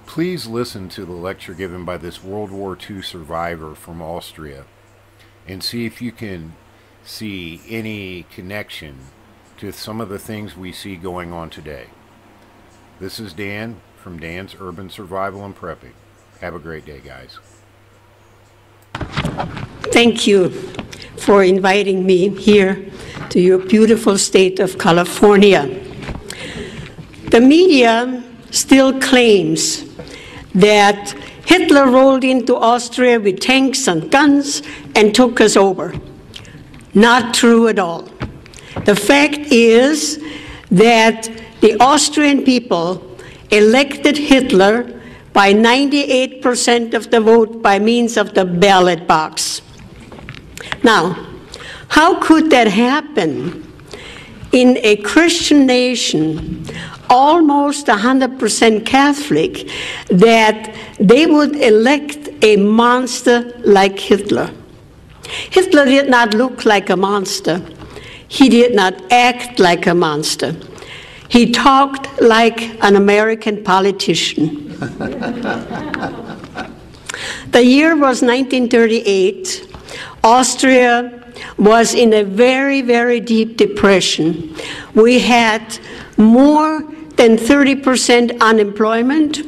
Please listen to the lecture given by this World War II survivor from Austria and see if you can see any connection to some of the things we see going on today. This is Dan from Dan's Urban Survival and Prepping. Have a great day, guys. Thank you for inviting me here to your beautiful state of California. The media still claims that Hitler rolled into Austria with tanks and guns and took us over. Not true at all. The fact is that the Austrian people elected Hitler by 98% of the vote by means of the ballot box. Now, how could that happen in a Christian nation, almost 100% Catholic, that they would elect a monster like Hitler? Hitler did not look like a monster. He did not act like a monster. He talked like an American politician. The year was 1938. Austria was in a very, very deep depression. We had more than 30% unemployment.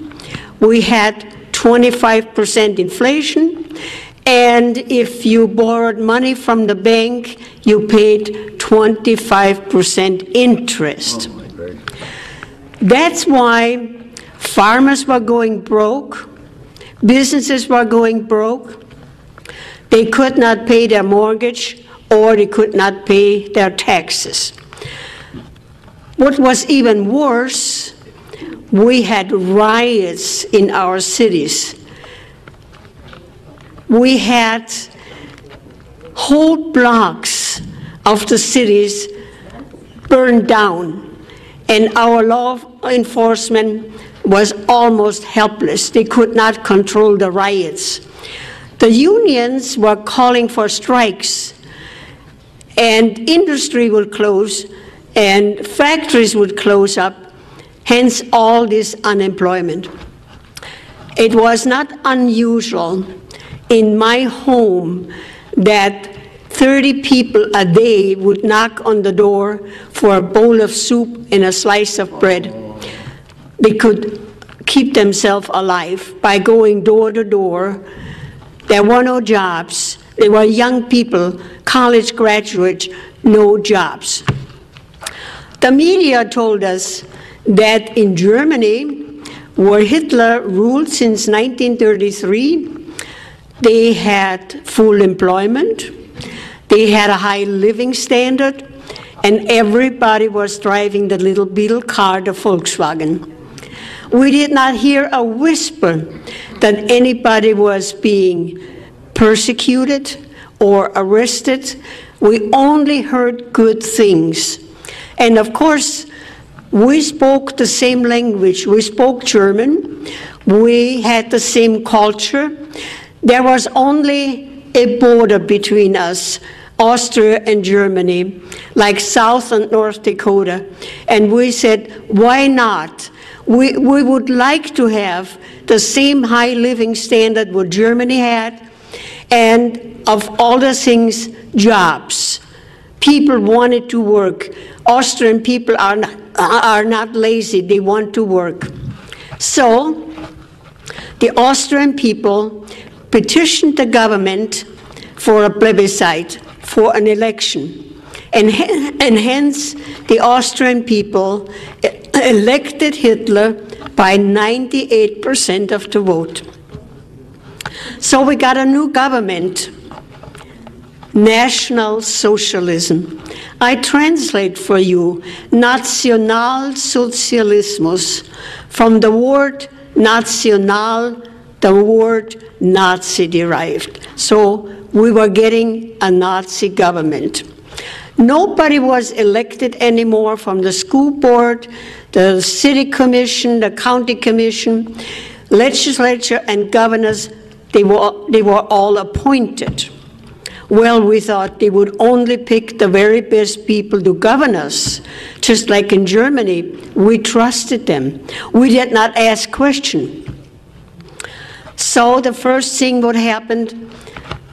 We had 25% inflation. And if you borrowed money from the bank, you paid 25% interest. That's why farmers were going broke, businesses were going broke, they could not pay their mortgage, or they could not pay their taxes. What was even worse, we had riots in our cities. We had whole blocks of the cities burned down, and our law enforcement was almost helpless. They could not control the riots. The unions were calling for strikes, and industry would close, and factories would close up, hence all this unemployment. It was not unusual in my home that 30 people a day would knock on the door for a bowl of soup and a slice of bread. They could keep themselves alive by going door to door. There were no jobs. There were young people, college graduates, no jobs. The media told us that in Germany, where Hitler ruled since 1933, they had full employment, they had a high living standard, and everybody was driving the little beetle car, the Volkswagen. We did not hear a whisper that anybody was being persecuted or arrested. We only heard good things. And of course, we spoke the same language. We spoke German. We had the same culture. There was only a border between us, Austria and Germany, like South and North Dakota. And we said, why not? We would like to have the same high living standard what Germany had, and of all the things, jobs. People wanted to work. Austrian people are not lazy, they want to work. So the Austrian people petitioned the government for a plebiscite, for an election. And hence, the Austrian people elected Hitler by 98% of the vote. So we got a new government, National Socialism. I translate for you, Nationalsozialismus, from the word national, the word Nazi derived. So we were getting a Nazi government. Nobody was elected anymore from the school board, the city commission, the county commission, legislature, and governors. They were all appointed. Well, we thought they would only pick the very best people to govern us. Just like in Germany, we trusted them. We did not ask questions. So the first thing what happened,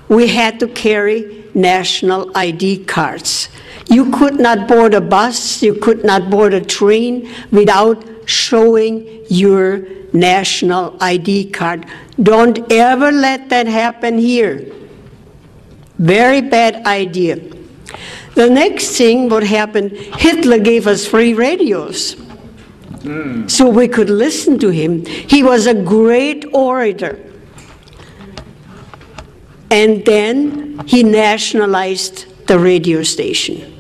we had to carry national ID cards. You could not board a bus, you could not board a train without showing your national ID card. Don't ever let that happen here. Very bad idea. The next thing what happened, Hitler gave us free radios. So we could listen to him. He was a great orator. And then he nationalized the radio station.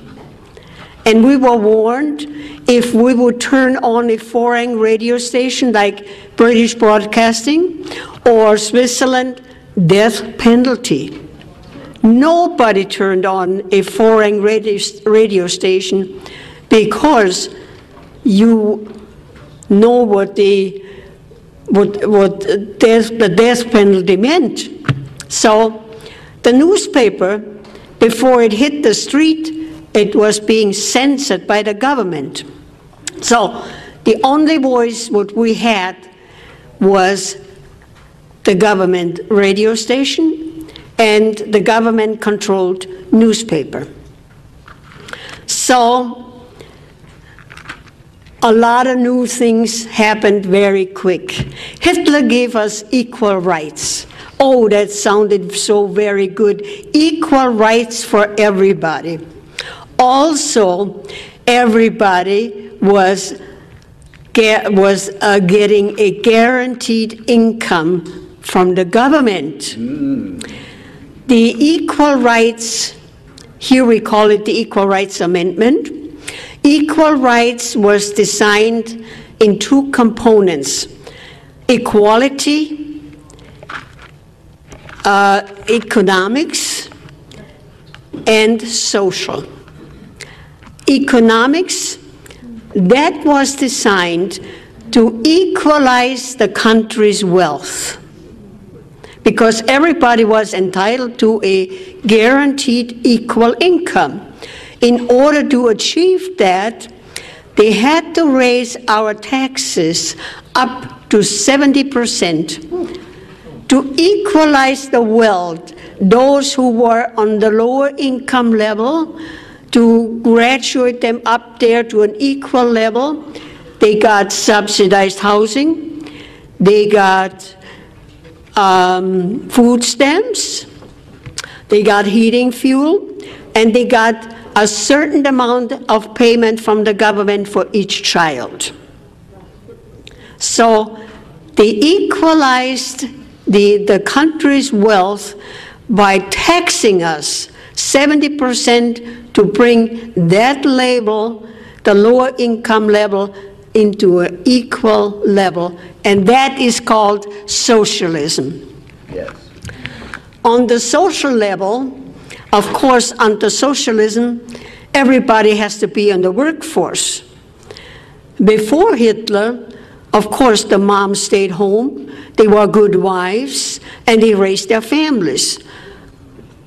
And we were warned, if we would turn on a foreign radio station like British Broadcasting or Switzerland, death penalty. Nobody turned on a foreign radio station because you know what the death penalty meant. So the newspaper, before it hit the street, it was being censored by the government. So the only voice what we had was the government radio station and the government-controlled newspaper. So a lot of new things happened very quick. Hitler gave us equal rights. Oh, that sounded so very good. Equal rights for everybody. Also, everybody was getting a guaranteed income from the government. The equal rights, here we call it the Equal Rights Amendment. Equal rights was designed in two components: equality, economics, and social. Economics, that was designed to equalize the country's wealth, because everybody was entitled to a guaranteed equal income. In order to achieve that, they had to raise our taxes up to 70% to equalize the wealth. Those who were on the lower income level, to graduate them up there to an equal level. They got subsidized housing, they got food stamps, they got heating fuel, and they got a certain amount of payment from the government for each child. So they equalized the country's wealth by taxing us 70% to bring that level, the lower income level, into an equal level, and that is called socialism. Yes. On the social level, of course, under socialism, everybody has to be in the workforce. Before Hitler, of course, the moms stayed home, they were good wives, and they raised their families.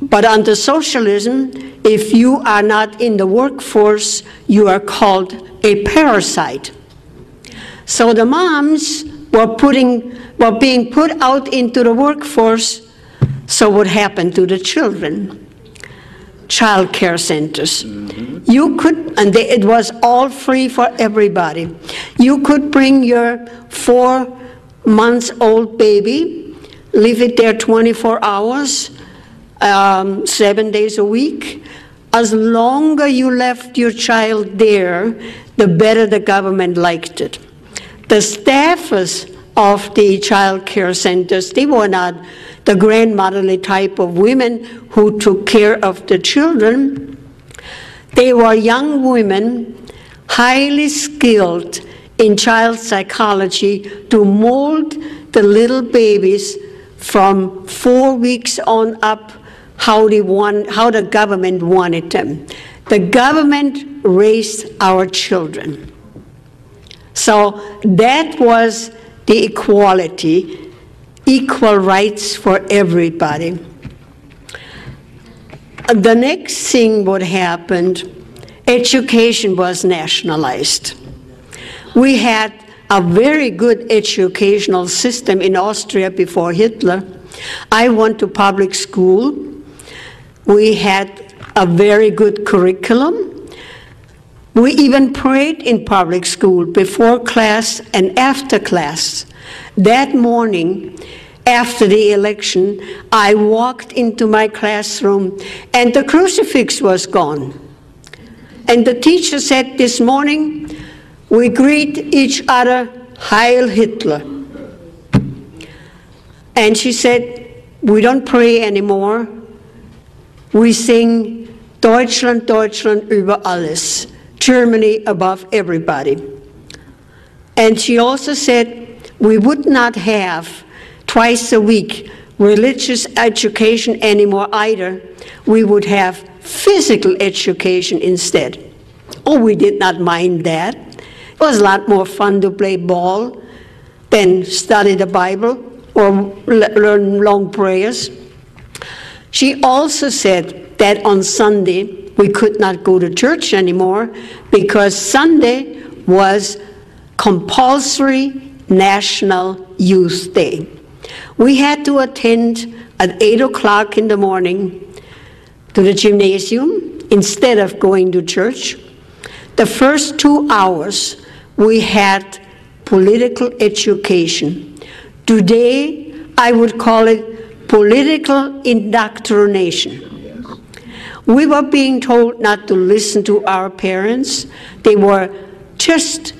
But under socialism, if you are not in the workforce, you are called a parasite. So the moms were being put out into the workforce, so what happened to the children? Child care centers. You could, and it was all free for everybody. You could bring your 4-month-old baby, leave it there 24 hours, 7 days a week. As longer you left your child there, the better the government liked it. The staffers of the child care centers, they were not the grandmotherly type of women who took care of the children. They were young women, highly skilled in child psychology, to mold the little babies from 4 weeks on up how the government wanted them. The government raised our children. So that was the equality, equal rights for everybody. the next thing what happened, education was nationalized. We had a very good educational system in Austria before Hitler. I went to public school. We had a very good curriculum. We even prayed in public school before class and after class. That morning, after the election, I walked into my classroom and the crucifix was gone. And the teacher said, this morning, we greet each other, Heil Hitler. And she said, we don't pray anymore. We sing Deutschland, Deutschland über alles. Germany above everybody. And she also said, we would not have twice a week religious education anymore either. We would have physical education instead. Oh, we did not mind that. It was a lot more fun to play ball than study the Bible or learn long prayers. She also said that on Sunday we could not go to church anymore because Sunday was compulsory National Youth Day. We had to attend at 8 o'clock in the morning to the gymnasium instead of going to church. The first 2 hours we had political education. Today I would call it political indoctrination. We were being told not to listen to our parents. They were just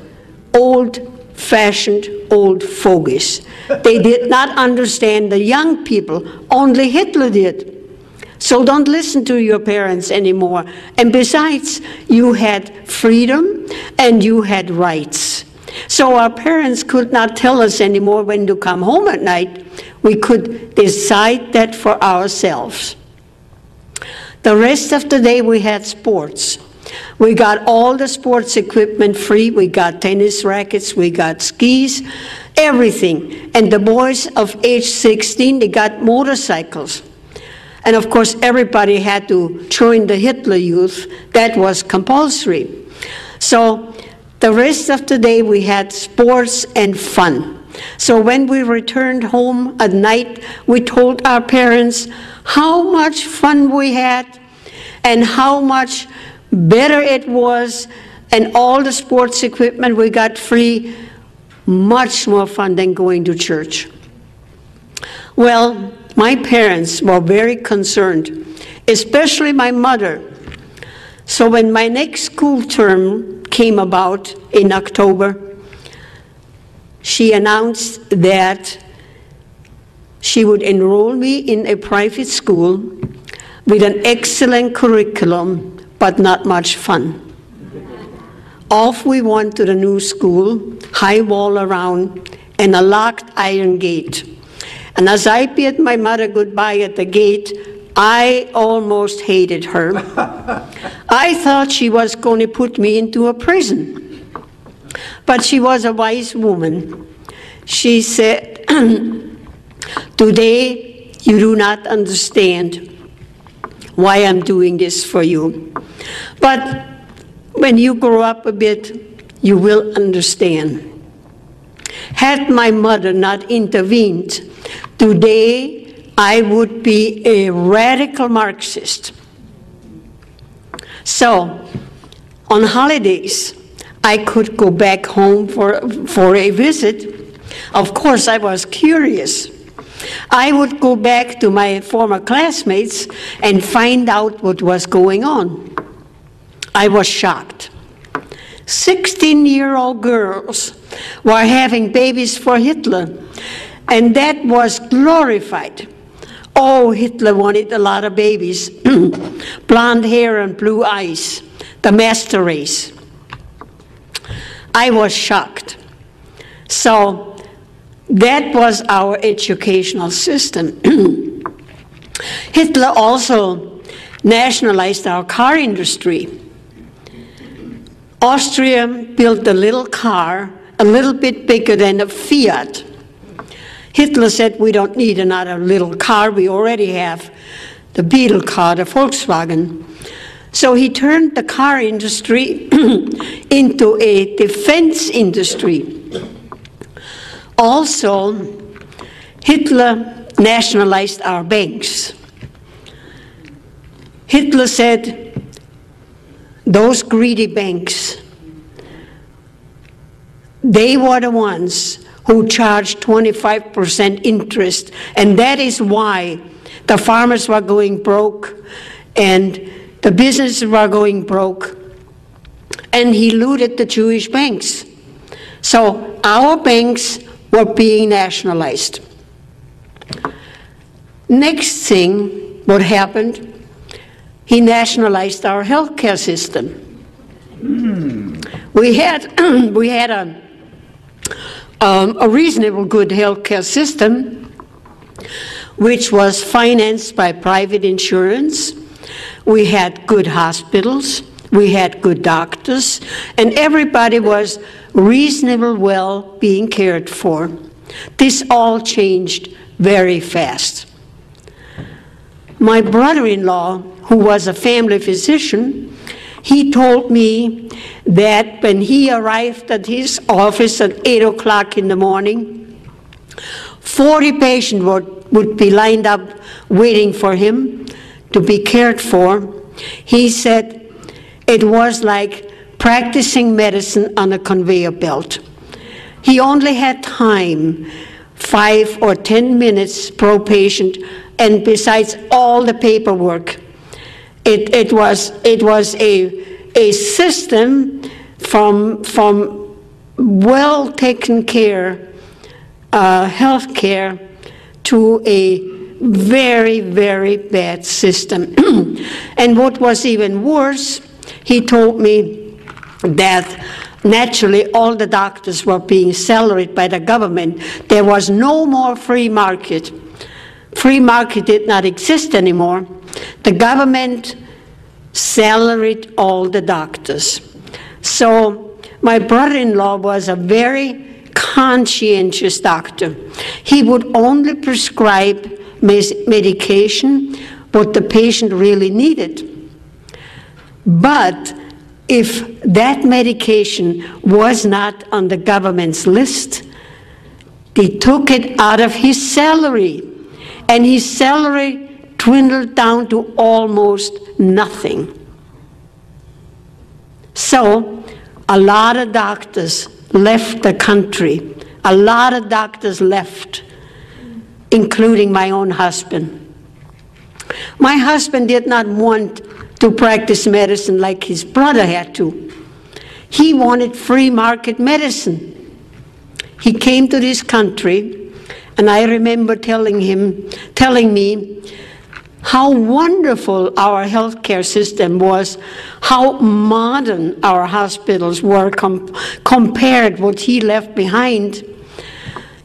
old-fashioned old fogies. They did not understand the young people. Only Hitler did. So don't listen to your parents anymore. And besides, you had freedom and you had rights. So our parents could not tell us anymore when to come home at night. We could decide that for ourselves. The rest of the day we had sports. We got all the sports equipment free. We got tennis rackets, we got skis, everything. And the boys of age 16, they got motorcycles. And of course, everybody had to join the Hitler Youth. That was compulsory. So the rest of the day we had sports and fun. So when we returned home at night, we told our parents how much fun we had and how much better it was, and all the sports equipment we got free, much more fun than going to church. Well, my parents were very concerned, especially my mother. So when my next school term came about in October, she announced that she would enroll me in a private school with an excellent curriculum, but not much fun. Off we went to the new school, high wall around, and a locked iron gate. And as I bid my mother goodbye at the gate, I almost hated her. I thought she was going to put me into a prison. But she was a wise woman. She said, today you do not understand why I'm doing this for you. But when you grow up a bit, you will understand. Had my mother not intervened, today I would be a radical Marxist. So, on holidays, I could go back home for a visit. Of course, I was curious. I would go back to my former classmates and find out what was going on. I was shocked. 16-year-old girls were having babies for Hitler, and that was glorified. Oh, Hitler wanted a lot of babies. Blonde hair and blue eyes, the master race. I was shocked. So that was our educational system. Hitler also nationalized our car industry. Austria built a little car, a little bit bigger than a Fiat. Hitler said, we don't need another little car, we already have the Beetle car, the Volkswagen. So he turned the car industry into a defense industry. Also, Hitler nationalized our banks. Hitler said, those greedy banks, they were the ones who charged 25% interest, and that is why the farmers were going broke and the businesses were going broke, and he looted the Jewish banks. So our banks were being nationalized. Next thing, what happened, he nationalized our healthcare system. We had a reasonable good healthcare system, which was financed by private insurance. We had good hospitals, we had good doctors, and everybody was reasonably well being cared for. This all changed very fast. My brother-in-law, who was a family physician, he told me that when he arrived at his office at 8 o'clock in the morning, 40 patients would be lined up waiting for him to be cared for. He said it was like practicing medicine on a conveyor belt. He only had time, 5 or 10 minutes per patient, and besides all the paperwork, it was a system from well taken care health care to a very, very bad system. And what was even worse, he told me that naturally all the doctors were being salaried by the government. There was no more free market. Free market did not exist anymore. The government salaried all the doctors. So my brother-in-law was a very conscientious doctor. He would only prescribe medication what the patient really needed. But if that medication was not on the government's list, they took it out of his salary, and his salary dwindled down to almost nothing. So a lot of doctors left the country. A lot of doctors left, including my own husband. My husband did not want to practice medicine like his brother had to. He wanted free market medicine. He came to this country, and I remember telling me how wonderful our healthcare system was, how modern our hospitals were compared what he left behind.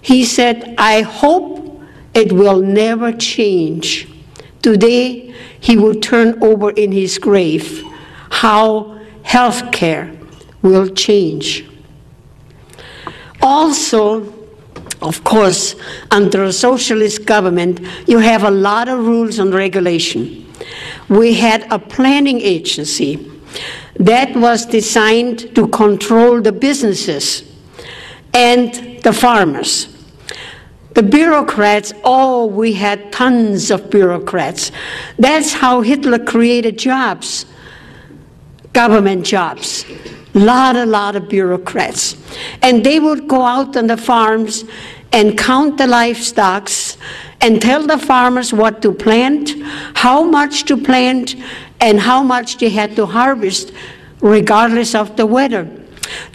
He said, I hope it will never change. Today, he will turn over in his grave how healthcare will change. Also, of course, under a socialist government, you have a lot of rules and regulation. We had a planning agency that was designed to control the businesses and the farmers. The bureaucrats, oh, we had tons of bureaucrats. That's how Hitler created jobs, government jobs. Lot of bureaucrats. And they would go out on the farms and count the livestock and tell the farmers what to plant, how much to plant, and how much they had to harvest, regardless of the weather.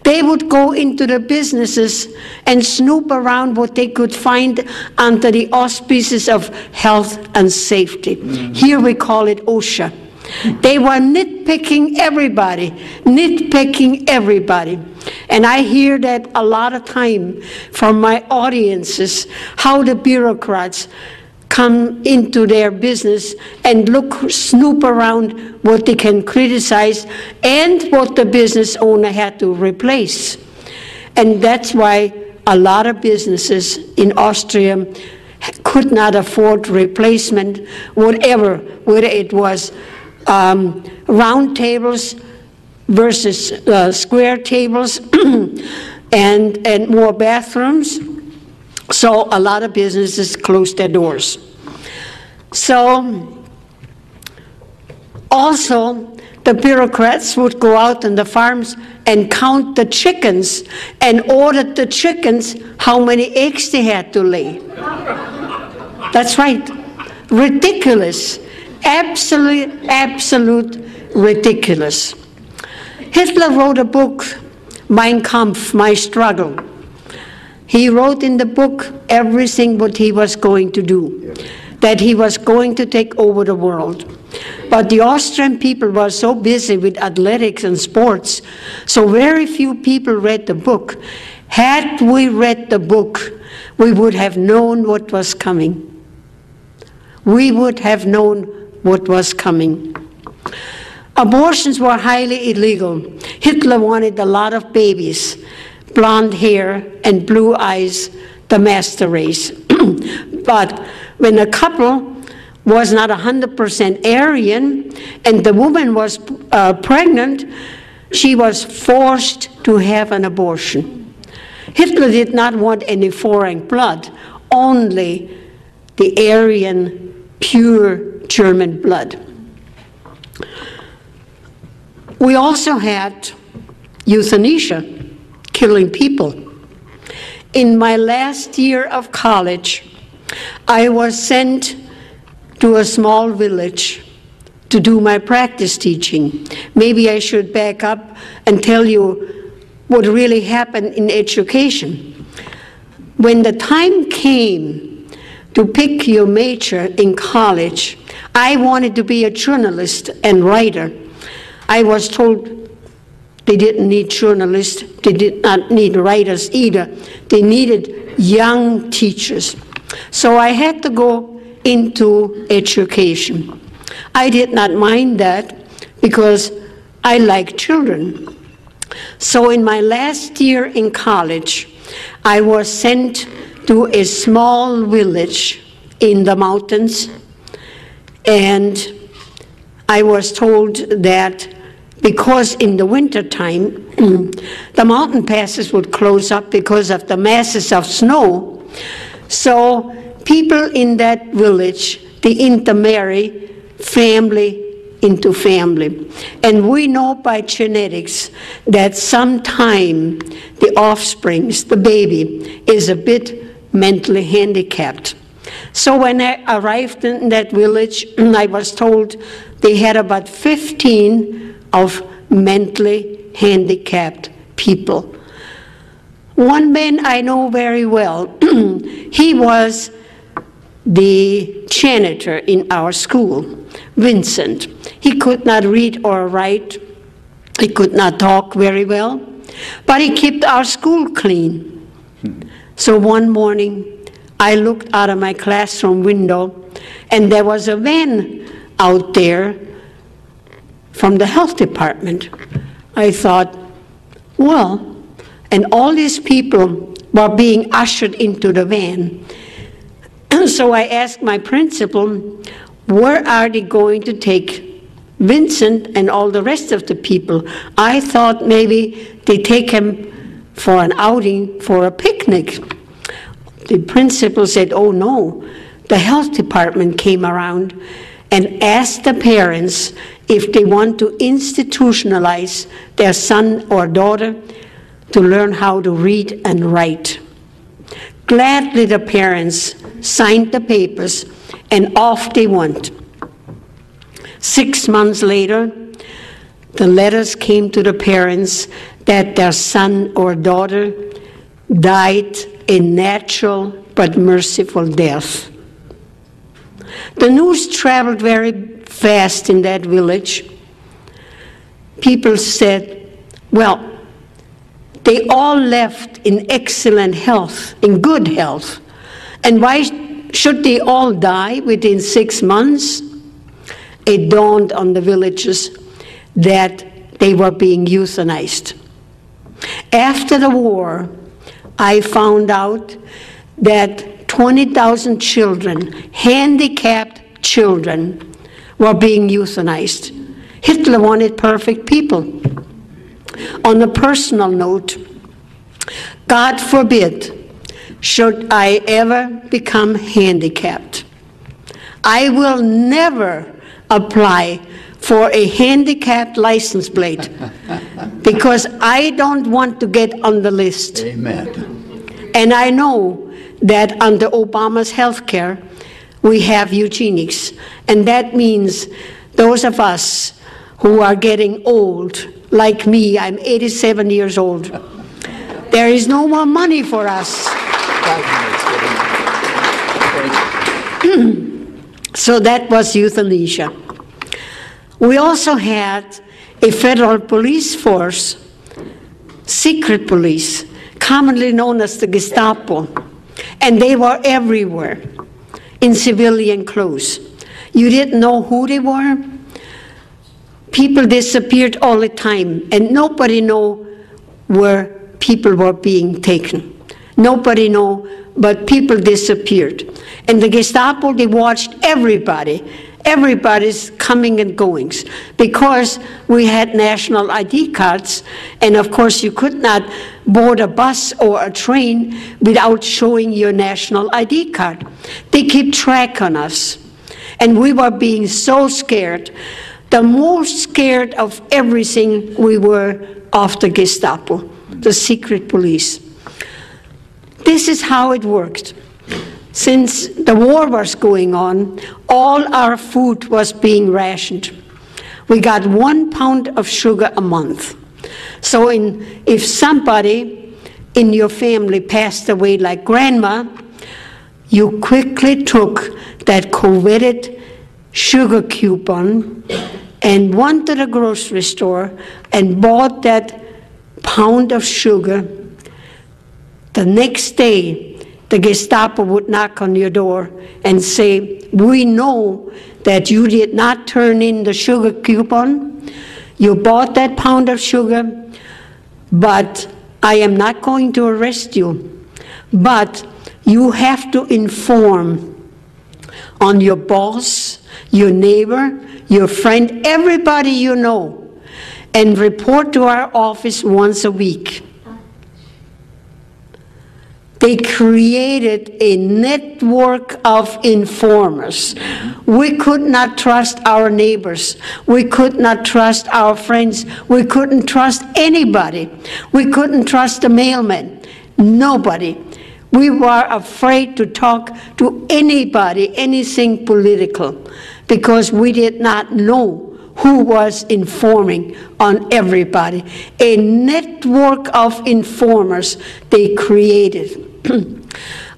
They would go into the businesses and snoop around what they could find under the auspices of health and safety. Here we call it OSHA. They were nitpicking everybody. And I hear that a lot of time from my audiences, how the bureaucrats come into their business and snoop around what they can criticize and what the business owner had to replace. And that's why a lot of businesses in Austria could not afford replacement, whatever, whether it was round tables versus square tables and more bathrooms. So a lot of businesses closed their doors. So also, the bureaucrats would go out on the farms and count the chickens and order the chickens how many eggs they had to lay. That's right. Ridiculous. Absolute ridiculous. Hitler wrote a book, Mein Kampf, My Struggle. He wrote in the book everything what he was going to do, that he was going to take over the world. But the Austrian people were so busy with athletics and sports, so very few people read the book. Had we read the book, we would have known what was coming. We would have known what was coming. Abortions were highly illegal. Hitler wanted a lot of babies, blonde hair and blue eyes, the master race. But when a couple was not 100% Aryan and the woman was pregnant, she was forced to have an abortion. Hitler did not want any foreign blood, only the Aryan, pure German blood. We also had euthanasia, killing people. In my last year of college, I was sent to a small village to do my practice teaching. Maybe I should back up and tell you what really happened in education. When the time came to pick your major in college, I wanted to be a journalist and writer. I was told they didn't need journalists, they did not need writers either. They needed young teachers. So I had to go into education. I did not mind that because I like children. So in my last year in college, I was sent to a small village in the mountains, and I was told that because in the wintertime, the mountain passes would close up because of the masses of snow. So people in that village, they intermarry family into family. And we know by genetics that sometime the offsprings, the baby, is a bit mentally handicapped. So when I arrived in that village, I was told they had about 15 of mentally handicapped people. One man I know very well, he was the janitor in our school, Vincent. He could not read or write. He could not talk very well, but he kept our school clean. So one morning, I looked out of my classroom window, and there was a van out there from the health department. I thought, well, and all these people were being ushered into the van. So I asked my principal, where are they going to take Vincent and all the rest of the people? I thought maybe they take him for an outing, for a picnic. The principal said, oh no, the health department came around and asked the parents if they want to institutionalize their son or daughter to learn how to read and write. Gladly the parents signed the papers and off they went. 6 months later, the letters came to the parents that their son or daughter died a natural but merciful death. The news traveled very fast in that village. People said, well, they all left in excellent health, in good health. And why should they all die within 6 months? It dawned on the villagers that they were being euthanized. After the war, I found out that 20,000 children, handicapped children, were being euthanized. Hitler wanted perfect people. On a personal note, God forbid should I ever become handicapped. I will never apply for a handicapped license plate because I don't want to get on the list. Amen. And I know that under Obama's health care, we have eugenics. And that means those of us who are getting old, like me, I'm 87 years old, there is no more money for us. So that was euthanasia. We also had a federal police force, secret police, commonly known as the Gestapo, and they were everywhere in civilian clothes. You didn't know who they were. People disappeared all the time, and nobody knew where people were being taken. Nobody knew, but people disappeared. And the Gestapo, they watched everybody's coming and goings, because we had national ID cards, and of course you could not board a bus or a train without showing your national ID card. They keep track on us, and we were being so scared. The most scared of everything we were of the Gestapo, the secret police. This is how it worked. Since the war was going on, all our food was being rationed. We got 1 pound of sugar a month. So if somebody in your family passed away like grandma, you quickly took that coveted sugar coupon and went to the grocery store and bought that pound of sugar. The next day, the Gestapo would knock on your door and say, we know that you did not turn in the sugar coupon. You bought that pound of sugar, but I am not going to arrest you. But you have to inform on your boss, your neighbor, your friend, everybody you know, and report to our office once a week. They created a network of informers. We could not trust our neighbors. We could not trust our friends. We couldn't trust anybody. We couldn't trust the mailman. Nobody. We were afraid to talk to anybody, anything political, because we did not know who was informing on everybody. A network of informers they created.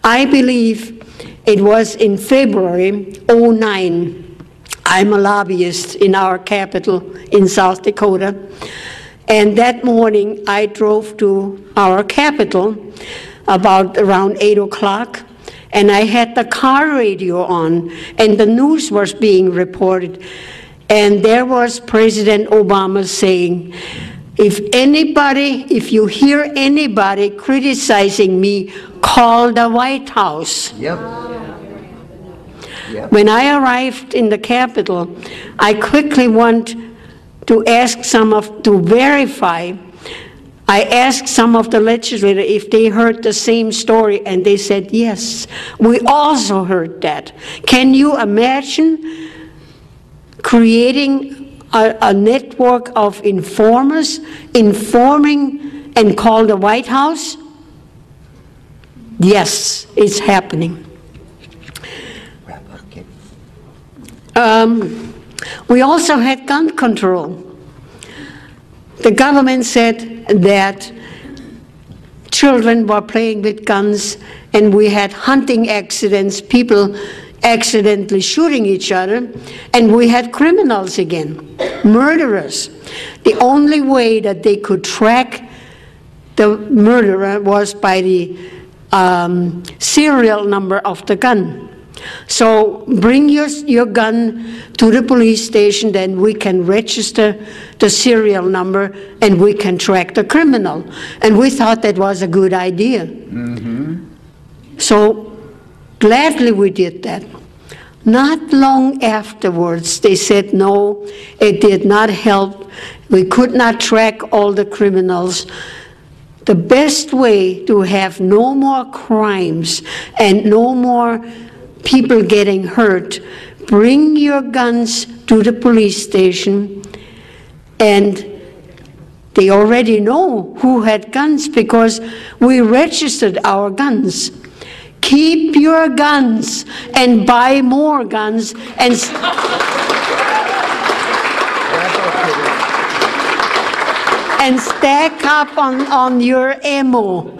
I believe it was in February '09. I'm a lobbyist in our capital in South Dakota. And that morning I drove to our capital about around 8 o'clock. And I had the car radio on, and the news was being reported. And there was President Obama saying, if you hear anybody criticizing me, call the White House. Yep. Yep. When I arrived in the Capitol, I quickly went to ask to verify. I asked some of the legislators if they heard the same story, and they said, yes, we also heard that. Can you imagine creating a network of informers, informing and call the White House? Yes, it's happening. We also had gun control. The government said that children were playing with guns, and we had hunting accidents, people accidentally shooting each other, and we had criminals again, murderers. The only way that they could track the murderer was by the serial number of the gun. So bring your gun to the police station, then we can register the serial number and we can track the criminal. And we thought that was a good idea. Mm-hmm. So Gladly we did that. Not long afterwards, they said, no, it did not help. We could not track all the criminals. The best way to have no more crimes and no more people getting hurt, bring your guns to the police station, and they already know who had guns because we registered our guns. Keep your guns and buy more guns and stack up on your ammo.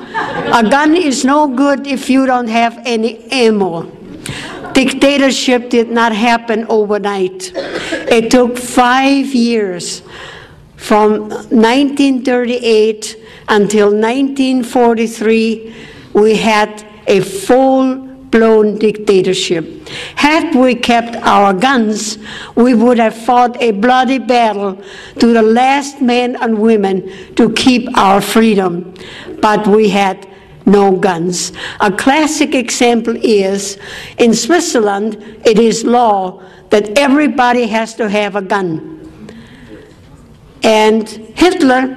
A gun is no good if you don't have any ammo. Dictatorship did not happen overnight. It took 5 years, from 1938 until 1943, we had a full-blown dictatorship. Had we kept our guns, we would have fought a bloody battle to the last man and women to keep our freedom. But we had no guns. A classic example is, in Switzerland, it is law that everybody has to have a gun. And Hitler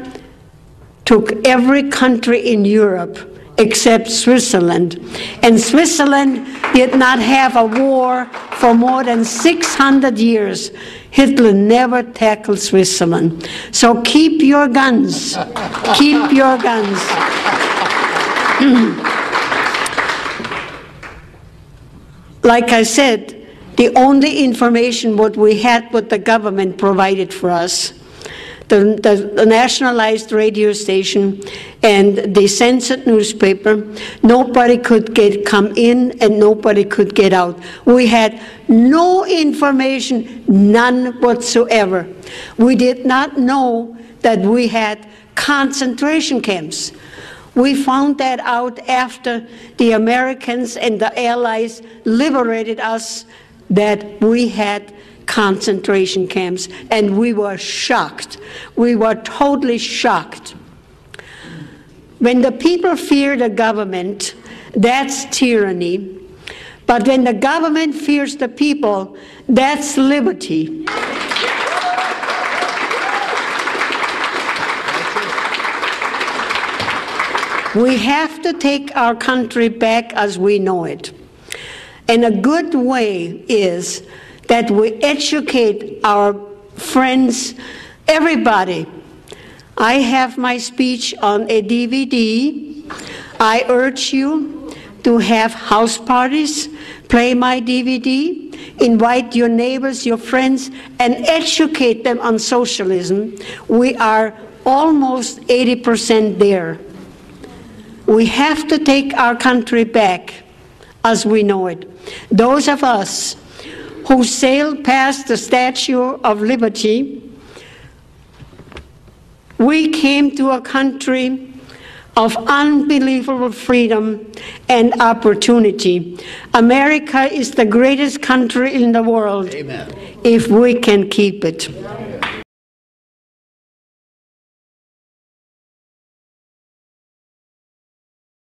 took every country in Europe except Switzerland. And Switzerland did not have a war for more than 600 years. Hitler never tackled Switzerland. So keep your guns. Keep your guns. Like I said, the only information what we had, what the government provided for us, the nationalized radio station and the censored newspaper, nobody could come in and nobody could get out. We had no information, none whatsoever. We did not know that we had concentration camps. We found that out after the Americans and the Allies liberated us, that we had concentration camps, and we were shocked. We were totally shocked. When the people fear the government, that's tyranny. But when the government fears the people, that's liberty. We have to take our country back as we know it. And a good way is that we educate our friends, everybody. I have my speech on a DVD. I urge you to have house parties, play my DVD, invite your neighbors, your friends, and educate them on socialism. We are almost 80% there. We have to take our country back as we know it. Those of us who sailed past the Statue of Liberty, we came to a country of unbelievable freedom and opportunity. America is the greatest country in the world. Amen. If we can keep it.